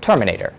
Terminator.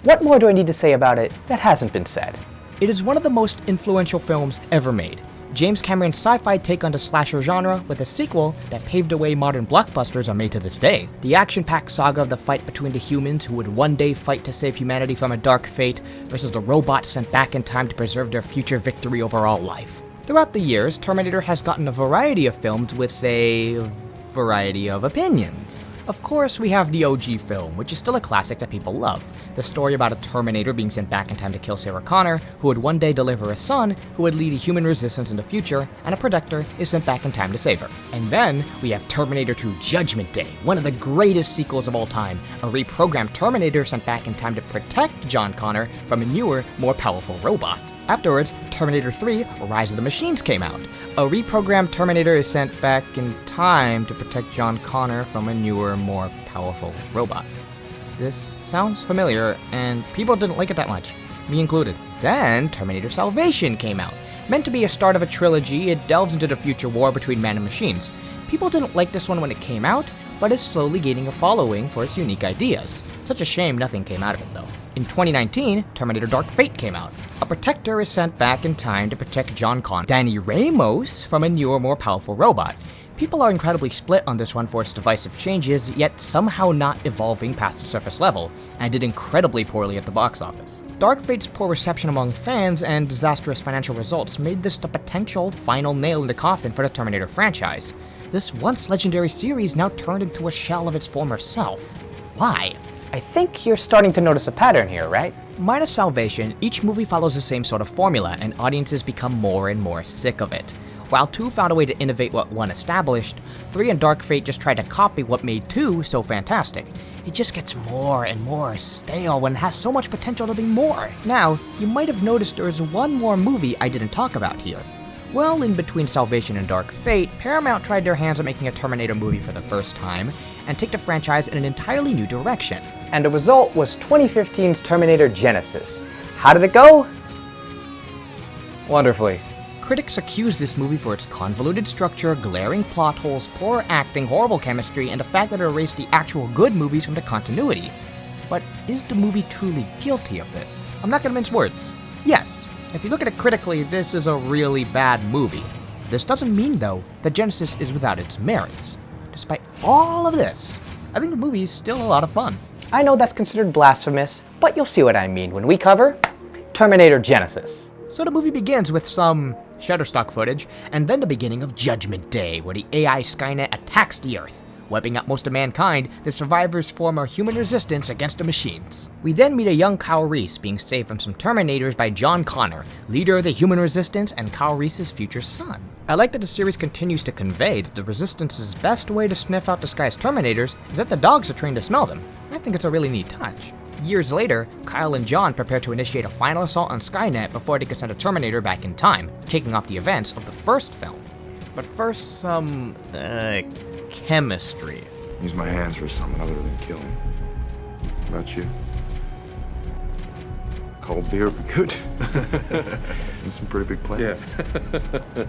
What more do I need to say about it that hasn't been said? It is one of the most influential films ever made. James Cameron's sci-fi take on the slasher genre with a sequel that paved the way modern blockbusters are made to this day. The action-packed saga of the fight between the humans who would one day fight to save humanity from a dark fate versus the robots sent back in time to preserve their future victory over all life. Throughout the years, Terminator has gotten a variety of films with a variety of opinions. Of course, we have the OG film, which is still a classic that people love. The story about a Terminator being sent back in time to kill Sarah Connor, who would one day deliver a son who would lead a human resistance in the future, and a Protector is sent back in time to save her. And then, we have Terminator 2 Judgment Day, one of the greatest sequels of all time, a reprogrammed Terminator sent back in time to protect John Connor from a newer, more powerful robot. Afterwards, Terminator 3 Rise of the Machines came out. A reprogrammed Terminator is sent back in time to protect John Connor from a newer, more powerful robot. This sounds familiar, and people didn't like it that much, me included. Then, Terminator Salvation came out. Meant to be a start of a trilogy, it delves into the future war between man and machines. People didn't like this one when it came out, but is slowly gaining a following for its unique ideas. Such a shame nothing came out of it though. In 2019, Terminator Dark Fate came out. A Protector is sent back in time to protect John Connor, Danny Ramos, from a newer, more powerful robot. People are incredibly split on this one for its divisive changes, yet somehow not evolving past the surface level, and did incredibly poorly at the box office. Dark Fate's poor reception among fans and disastrous financial results made this the potential final nail in the coffin for the Terminator franchise. This once legendary series now turned into a shell of its former self. Why? I think you're starting to notice a pattern here, right? Minus Salvation, each movie follows the same sort of formula, and audiences become more and more sick of it. While 2 found a way to innovate what 1 established, 3 and Dark Fate just tried to copy what made 2 so fantastic. It just gets more and more stale when it has so much potential to be more. Now, you might have noticed there is one more movie I didn't talk about here. Well, in between Salvation and Dark Fate, Paramount tried their hands at making a Terminator movie for the first time, and take the franchise in an entirely new direction. And the result was 2015's Terminator Genesis. How did it go? Wonderfully. Critics accuse this movie for its convoluted structure, glaring plot holes, poor acting, horrible chemistry, and the fact that it erased the actual good movies from the continuity. But is the movie truly guilty of this? I'm not gonna mince words. Yes, if you look at it critically, this is a really bad movie. This doesn't mean, though, that Genesis is without its merits. Despite all of this, I think the movie is still a lot of fun. I know that's considered blasphemous, but you'll see what I mean when we cover Terminator Genesis. So the movie begins with some Shutterstock footage, and then the beginning of Judgment Day, where the AI Skynet attacks the Earth. Wiping out most of mankind, the survivors form a human resistance against the machines. We then meet a young Kyle Reese being saved from some Terminators by John Connor, leader of the human resistance and Kyle Reese's future son. I like that the series continues to convey that the Resistance's best way to sniff out disguised Terminators is that the dogs are trained to smell them. I think it's a really neat touch. Years later, Kyle and John prepare to initiate a final assault on Skynet before they can send a Terminator back in time, kicking off the events of the first film. But first, some, chemistry. Use my hands for something other than killing. What about you? Cold beer would be good. There's some pretty big plans. Yeah.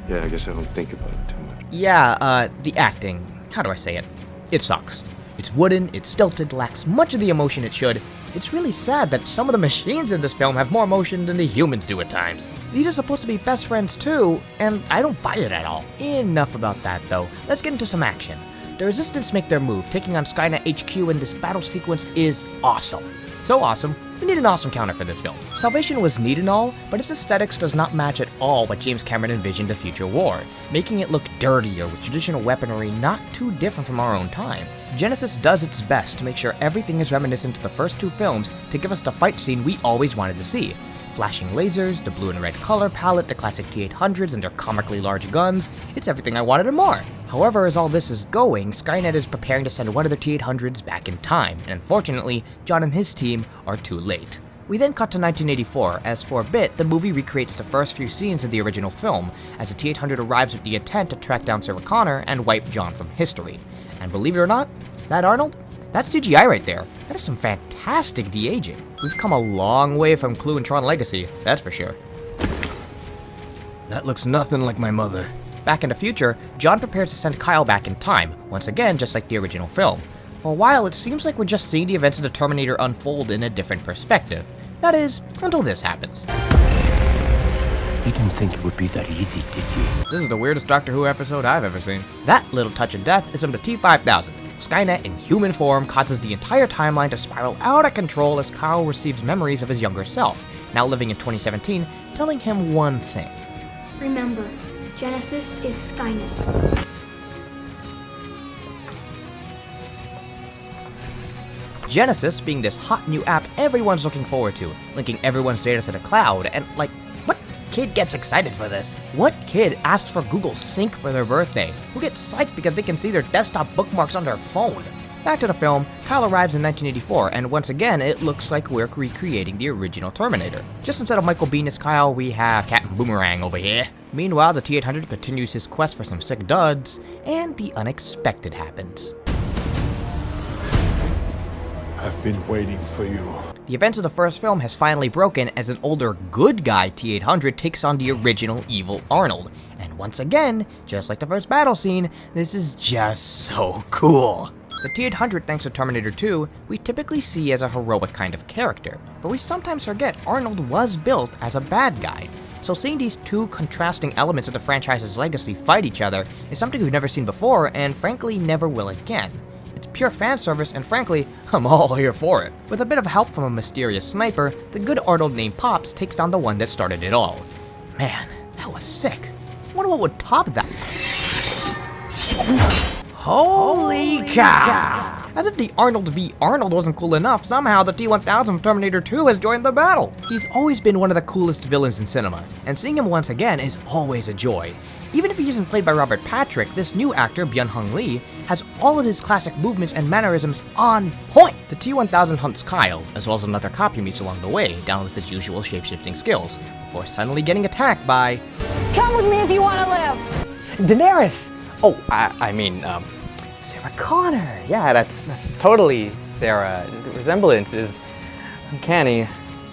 Yeah, I guess I don't think about it too much. Yeah, the acting. How do I say it? It sucks. It's wooden, it's stilted, lacks much of the emotion it should. It's really sad that some of the machines in this film have more emotion than the humans do at times. These are supposed to be best friends too, and I don't buy it at all. Enough about that though, let's get into some action. The Resistance make their move, taking on Skynet HQ, and this battle sequence is awesome. So awesome, we need an awesome counter for this film. Salvation was neat and all, but its aesthetics does not match at all what James Cameron envisioned the future war, making it look dirtier with traditional weaponry not too different from our own time. Genesis does its best to make sure everything is reminiscent to the first 2 films to give us the fight scene we always wanted to see. Flashing lasers, the blue and red color palette, the classic T-800s and their comically large guns, it's everything I wanted and more. However, as all this is going, Skynet is preparing to send one of their T-800s back in time, and unfortunately, John and his team are too late. We then cut to 1984, as for a bit, the movie recreates the first few scenes of the original film, as the T-800 arrives with the intent to track down Sarah Connor and wipe John from history. And believe it or not, that Arnold? That's CGI right there. That is some fantastic de-aging. We've come a long way from Clue and Tron Legacy, that's for sure. That looks nothing like my mother. Back in the future, John prepares to send Kyle back in time, once again just like the original film. For a while, it seems like we're just seeing the events of the Terminator unfold in a different perspective. That is, until this happens. You didn't think it would be that easy, did you? This is the weirdest Doctor Who episode I've ever seen. That little touch of death is from the T-5000. Skynet in human form causes the entire timeline to spiral out of control as Kyle receives memories of his younger self, now living in 2017, telling him one thing. Remember, Genesis is Skynet. Genesis being this hot new app everyone's looking forward to, linking everyone's data to the cloud, and like, what kid gets excited for this? What kid asks for Google Sync for their birthday? Who gets psyched because they can see their desktop bookmarks on their phone? Back to the film, Kyle arrives in 1984, and once again, it looks like we're recreating the original Terminator. Just instead of Michael Biehn as Kyle, we have Captain Boomerang over here. Meanwhile, the T-800 continues his quest for some sick duds, and the unexpected happens. I've been waiting for you. The events of the first film has finally broken as an older good guy T-800 takes on the original evil Arnold. And once again, just like the first battle scene, this is just so cool. The T-800, thanks to Terminator 2, we typically see as a heroic kind of character, but we sometimes forget Arnold was built as a bad guy. So seeing these two contrasting elements of the franchise's legacy fight each other is something we've never seen before and frankly never will again. It's pure fan service, and frankly, I'm all here for it. With a bit of help from a mysterious sniper, the good Arnold named Pops takes down the one that started it all. Man, that was sick. I wonder what would top that. Holy cow! As if the Arnold v Arnold wasn't cool enough, somehow the T-1000 from Terminator 2 has joined the battle. He's always been one of the coolest villains in cinema, and seeing him once again is always a joy. Even if he isn't played by Robert Patrick, this new actor, Byung-Hun Lee, has all of his classic movements and mannerisms on point. The T-1000 hunts Kyle, as well as another cop he meets along the way, down with his usual shape-shifting skills, before suddenly getting attacked by... Come with me if you want to live! Daenerys! Oh, I mean, Sarah Connor. Yeah, that's totally Sarah. The resemblance is uncanny.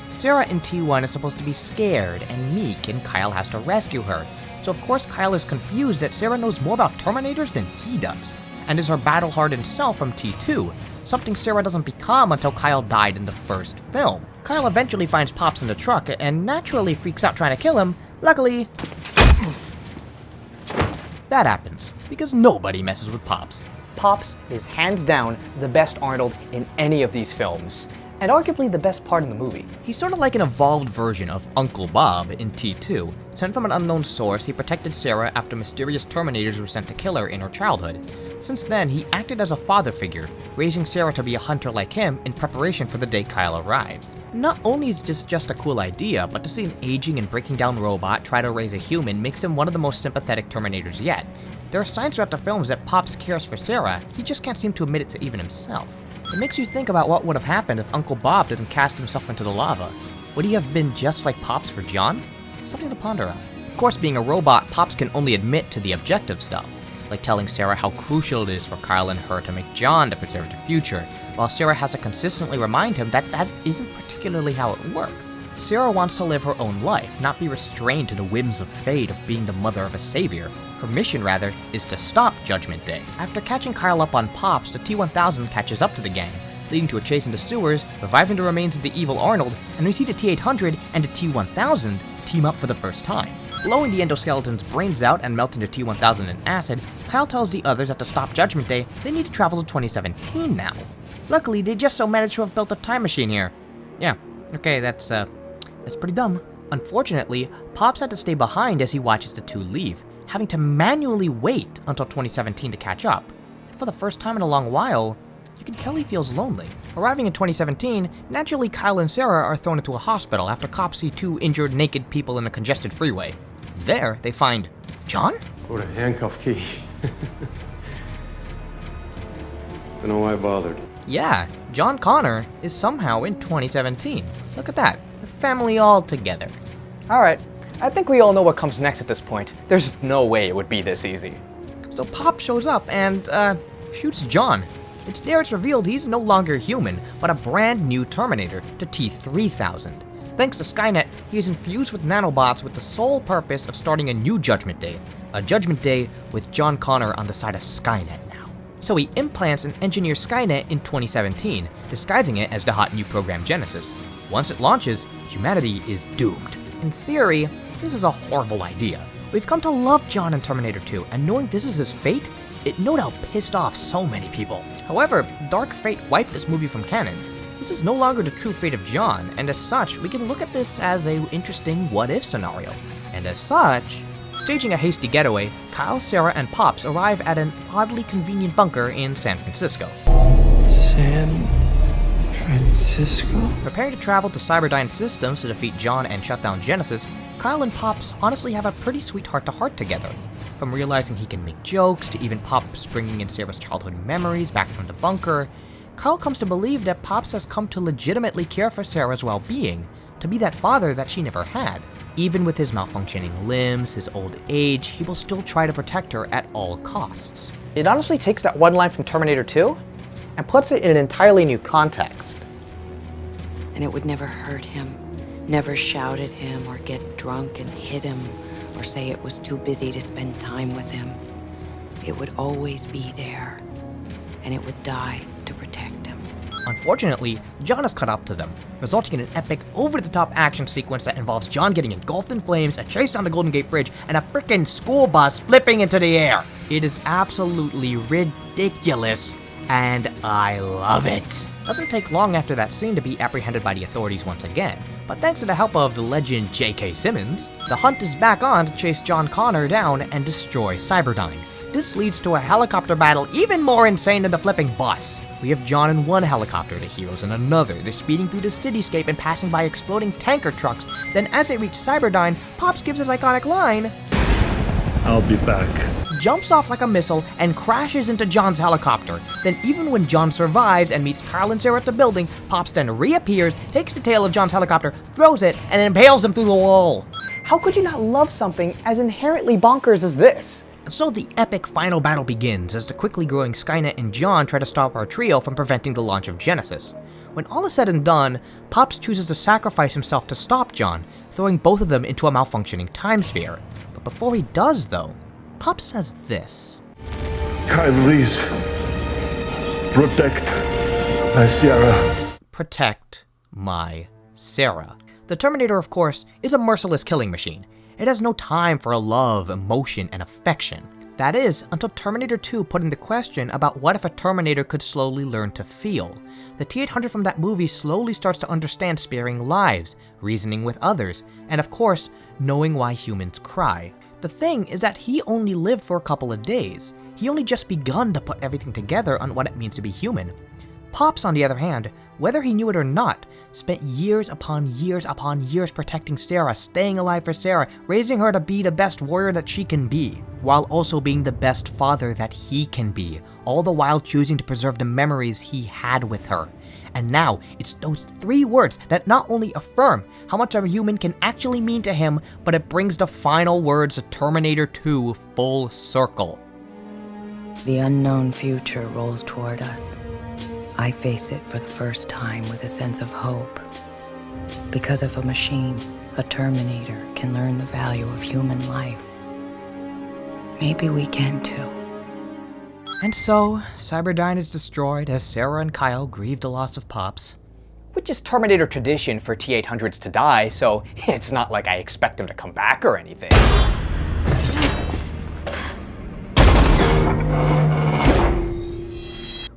Sarah in T1 is supposed to be scared and meek, and Kyle has to rescue her. So of course Kyle is confused that Sarah knows more about Terminators than he does, and is her battle-hardened self from T2, something Sarah doesn't become until Kyle died in the first film. Kyle eventually finds Pops in the truck and naturally freaks out trying to kill him. Luckily, that happens, because nobody messes with Pops. Pops is hands down the best Arnold in any of these films, and arguably the best part in the movie. He's sort of like an evolved version of Uncle Bob in T2. Sent from an unknown source, he protected Sarah after mysterious Terminators were sent to kill her in her childhood. Since then, he acted as a father figure, raising Sarah to be a hunter like him in preparation for the day Kyle arrives. Not only is this just a cool idea, but to see an aging and breaking down robot try to raise a human makes him one of the most sympathetic Terminators yet. There are signs throughout the films that Pops cares for Sarah, he just can't seem to admit it to even himself. It makes you think about what would have happened if Uncle Bob didn't cast himself into the lava. Would he have been just like Pops for John? Something to ponder on. Of course, being a robot, Pops can only admit to the objective stuff, like telling Sarah how crucial it is for Kyle and her to make John to preserve the future, while Sarah has to consistently remind him that that isn't particularly how it works. Sarah wants to live her own life, not be restrained to the whims of fate of being the mother of a savior. Her mission, rather, is to stop Judgment Day. After catching Kyle up on Pops, the T-1000 catches up to the gang, leading to a chase into sewers, reviving the remains of the evil Arnold, and we see the T-800 and the T-1000 team up for the first time. Blowing the endoskeleton's brains out and melting the T-1000 in acid, Kyle tells the others that to stop Judgment Day, they need to travel to 2017 now. Luckily, they just so managed to have built a time machine here. Yeah, okay, that's pretty dumb. Unfortunately, Pops had to stay behind as he watches the two leave, having to manually wait until 2017 to catch up. And for the first time in a long while, you can tell he feels lonely. Arriving in 2017, naturally Kyle and Sarah are thrown into a hospital after cops see two injured naked people in a congested freeway. There, they find John? What a handcuff key. Don't know why I bothered. Yeah, John Connor is somehow in 2017. Look at that, the family all together. Alright, I think we all know what comes next at this point. There's no way it would be this easy. So Pop shows up and, shoots John. It's there it's revealed he's no longer human, but a brand new Terminator, the T-3000. Thanks to Skynet, he is infused with nanobots with the sole purpose of starting a new Judgment Day. A Judgment Day with John Connor on the side of Skynet now. so he implants and engineers Skynet in 2017, disguising it as the hot new program Genesis. Once it launches, humanity is doomed. In theory, this is a horrible idea. We've come to love John in Terminator 2, and knowing this is his fate, it no doubt pissed off so many people. However, Dark Fate wiped this movie from canon. This is no longer the true fate of John, and as such, we can look at this as an interesting what-if scenario. And as such, staging a hasty getaway, Kyle, Sarah, and Pops arrive at an oddly convenient bunker in San Francisco. San Francisco? Preparing to travel to Cyberdyne Systems to defeat John and shut down Genesis, Kyle and Pops honestly have a pretty sweet heart-to-heart together. From realizing he can make jokes, to even Pops bringing in Sarah's childhood memories back from the bunker, Kyle comes to believe that Pops has come to legitimately care for Sarah's well-being, to be that father that she never had. Even with his malfunctioning limbs, his old age, he will still try to protect her at all costs. It honestly takes that one line from Terminator 2 and puts it in an entirely new context. And it would never hurt him, never shout at him or get drunk and hit him or say it was too busy to spend time with him. It would always be there, and it would die to protect him. Unfortunately, John has caught up to them, resulting in an epic, over-the-top action sequence that involves John getting engulfed in flames, a chase down the Golden Gate Bridge, and a frickin' school bus flipping into the air. It is absolutely ridiculous, and I love it. Doesn't take long after that scene to be apprehended by the authorities once again, but thanks to the help of the legend J.K. Simmons, the hunt is back on to chase John Connor down and destroy Cyberdyne. This leads to a helicopter battle even more insane than the flipping bus. We have John in one helicopter, the heroes in another. They're speeding through the cityscape and passing by exploding tanker trucks. Then as they reach Cyberdyne, Pops gives his iconic line, I'll be back. Jumps off like a missile and crashes into John's helicopter. Then even when John survives and meets Kyle and Sarah at the building, Pops then reappears, takes the tail of John's helicopter, throws it, and impales him through the wall. How could you not love something as inherently bonkers as this? So the epic final battle begins as the quickly growing Skynet and John try to stop our trio from preventing the launch of Genesis. When all is said and done, Pops chooses to sacrifice himself to stop John, throwing both of them into a malfunctioning time sphere. But before he does though, Pops says this. Kyle Reese, protect my Sarah. Protect my Sarah. The Terminator, of course, is a merciless killing machine. It has no time for love, emotion, and affection. That is, until Terminator 2 put into question about what if a Terminator could slowly learn to feel. The T-800 from that movie slowly starts to understand sparing lives, reasoning with others, and of course, knowing why humans cry. The thing is that he only lived for a couple of days. He only just begun to put everything together on what it means to be human. Pops, on the other hand, whether he knew it or not, spent years upon years upon years protecting Sarah, staying alive for Sarah, raising her to be the best warrior that she can be, while also being the best father that he can be, all the while choosing to preserve the memories he had with her. And now, it's those three words that not only affirm how much a human can actually mean to him, but it brings the final words of Terminator 2 full circle. The unknown future rolls toward us. I face it for the first time with a sense of hope. Because if a machine, a Terminator, can learn the value of human life, maybe we can too. And so, Cyberdyne is destroyed as Sarah and Kyle grieve the loss of Pops. Which is Terminator tradition for T-800s to die, so it's not like I expect them to come back or anything.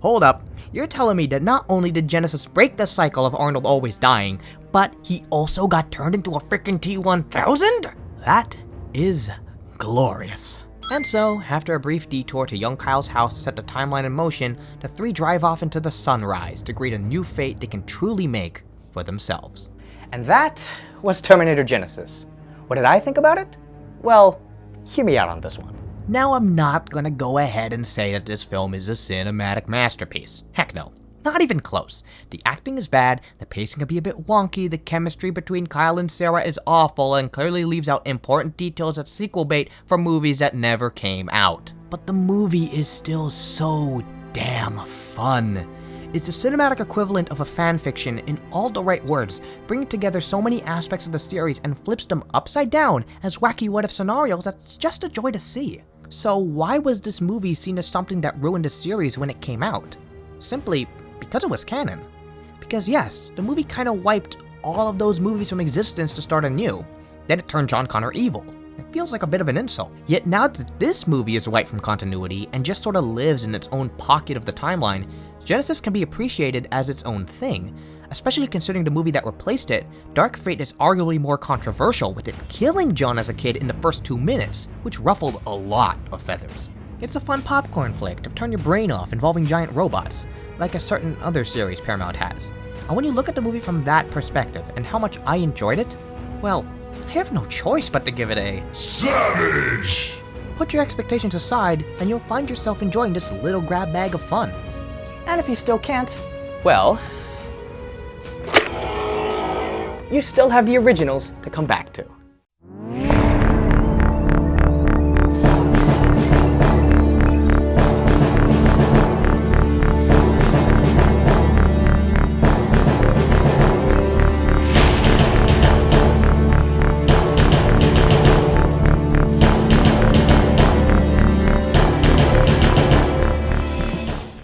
Hold up, you're telling me that not only did Genesis break the cycle of Arnold always dying, but he also got turned into a freaking T-1000? That is glorious. And so, after a brief detour to young Kyle's house to set the timeline in motion, the three drive off into the sunrise to greet a new fate they can truly make for themselves. And that was Terminator Genisys. What did I think about it? Well, hear me out on this one. Now, I'm not gonna go ahead and say that this film is a cinematic masterpiece. Heck no. Not even close. The acting is bad, the pacing can be a bit wonky, the chemistry between Kyle and Sarah is awful and clearly leaves out important details as sequel bait for movies that never came out. But the movie is still so damn fun. It's a cinematic equivalent of a fanfiction in all the right words, bringing together so many aspects of the series and flips them upside down as wacky what-if scenarios that's just a joy to see. So why was this movie seen as something that ruined the series when it came out? Simply because it was canon. Because yes, the movie kinda wiped all of those movies from existence to start anew. Then it turned John Connor evil. It feels like a bit of an insult. Yet now that this movie is wiped from continuity and just sorta lives in its own pocket of the timeline, Genesis can be appreciated as its own thing. Especially considering the movie that replaced it, Dark Fate is arguably more controversial, with it killing John as a kid in the first 2 minutes, which ruffled a lot of feathers. It's a fun popcorn flick to turn your brain off involving giant robots, like a certain other series Paramount has. And when you look at the movie from that perspective and how much I enjoyed it, well, I have no choice but to give it a Savage! Put your expectations aside, and you'll find yourself enjoying this little grab bag of fun. And if you still can't, well, you still have the originals to come back to.